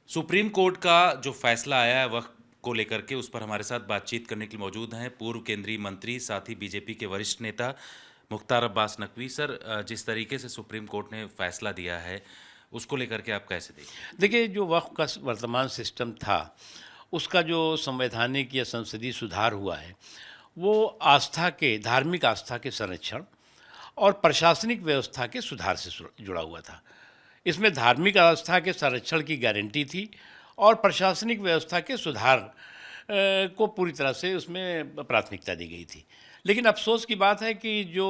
Supreme court का जो फैसला आया है वक़्त को लेकर के, उस पर हमारे साथ बातचीत करने के लिए मौजूद हैं पूर्व केंद्रीय मंत्री, साथ ही बीजेपी के वरिष्ठ नेता मुख्तार अब्बास नकवी। सर, जिस तरीके से सुप्रीम कोर्ट ने फैसला दिया है, उसको लेकर के आप कैसे देखते हैं? देखिए, जो वक़्फ़ का वर्तमान सिस्टम था, उसका जो संवैधानिक या संसदीय सुधार हुआ है, वो धार्मिक आस्था के संरक्षण और प्रशासनिक व्यवस्था के सुधार से जुड़ा हुआ था। इसमें धार्मिक आस्था के संरक्षण की गारंटी थी और प्रशासनिक व्यवस्था के सुधार को पूरी तरह से उसमें प्राथमिकता दी गई थी। लेकिन अफ़सोस की बात है कि जो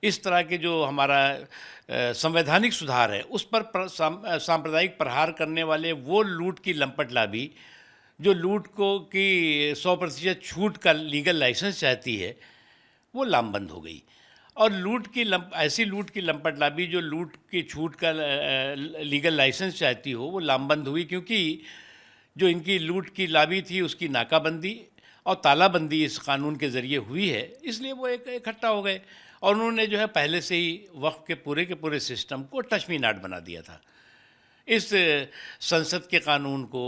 इस तरह के जो हमारा संवैधानिक सुधार है, उस पर सांप्रदायिक प्रहार करने वाले वो लूट की लंपट लाबी, जो लूट को की 100% छूट का लीगल लाइसेंस चाहती है, वो लामबंद हो गई। और ऐसी लूट की लंपट लाबी जो लूट की छूट का लीगल लाइसेंस चाहती हो, वो लामबंद हुई, क्योंकि जो इनकी लूट की लाबी थी उसकी नाकाबंदी और तालाबंदी इस कानून के ज़रिए हुई है, इसलिए वो एक इकट्ठा हो गए। और उन्होंने जो है पहले से ही वक्फ के पूरे सिस्टम को टचमी-नाट बना दिया था। इस संसद के कानून को,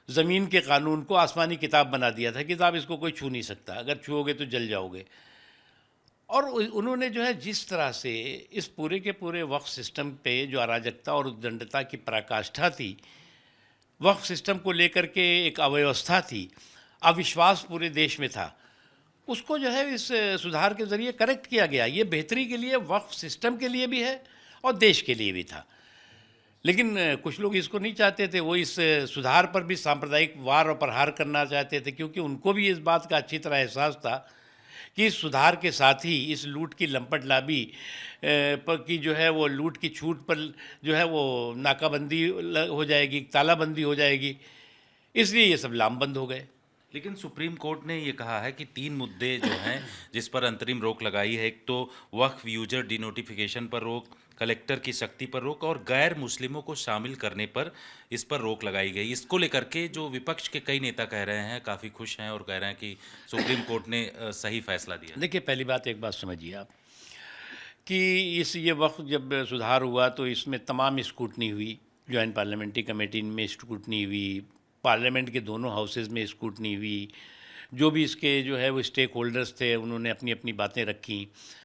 ज़मीन के कानून को आसमानी किताब बना दिया था कि साहब इसको कोई छू नहीं सकता, अगर छुओगे तो जल जाओगे। और उन्होंने जो है जिस तरह से इस पूरे के पूरे वक्फ सिस्टम पे जो अराजकता और उद्दंडता की पराकाष्ठा थी, वक्फ सिस्टम को लेकर के एक अव्यवस्था थी, अविश्वास पूरे देश में था, उसको जो है इस सुधार के ज़रिए करेक्ट किया गया। ये बेहतरी के लिए वक्फ सिस्टम के लिए भी है और देश के लिए भी था। लेकिन कुछ लोग इसको नहीं चाहते थे, वो इस सुधार पर भी सांप्रदायिक वार और प्रहार करना चाहते थे, क्योंकि उनको भी इस बात का अच्छी तरह एहसास था कि इस सुधार के साथ ही इस लूट की लंपट लाबी पर की जो है वो लूट की छूट पर जो है वो नाकाबंदी हो जाएगी, तालाबंदी हो जाएगी, इसलिए ये सब लामबंद हो गए। लेकिन सुप्रीम कोर्ट ने ये कहा है कि 3 मुद्दे जो हैं, जिस पर अंतरिम रोक लगाई है, एक तो वक्फ यूजर डिनोटिफिकेशन पर रोक, कलेक्टर की शक्ति पर रोक और गैर मुस्लिमों को शामिल करने पर इस पर रोक लगाई गई। इसको लेकर के जो विपक्ष के कई नेता कह रहे हैं, काफ़ी खुश हैं और कह रहे हैं कि सुप्रीम कोर्ट ने सही फैसला दिया। देखिए, पहली बात एक बात समझिए आप कि ये वक़्त जब सुधार हुआ तो इसमें तमाम स्क्रूटनी हुई, जॉइंट पार्लियामेंट्री कमेटी में स्क्रूटनी हुई, पार्लियामेंट के दोनों हाउसेज़ में स्क्रूटनी हुई, जो भी इसके जो है वो स्टेक होल्डर्स थे उन्होंने अपनी अपनी बातें रखी।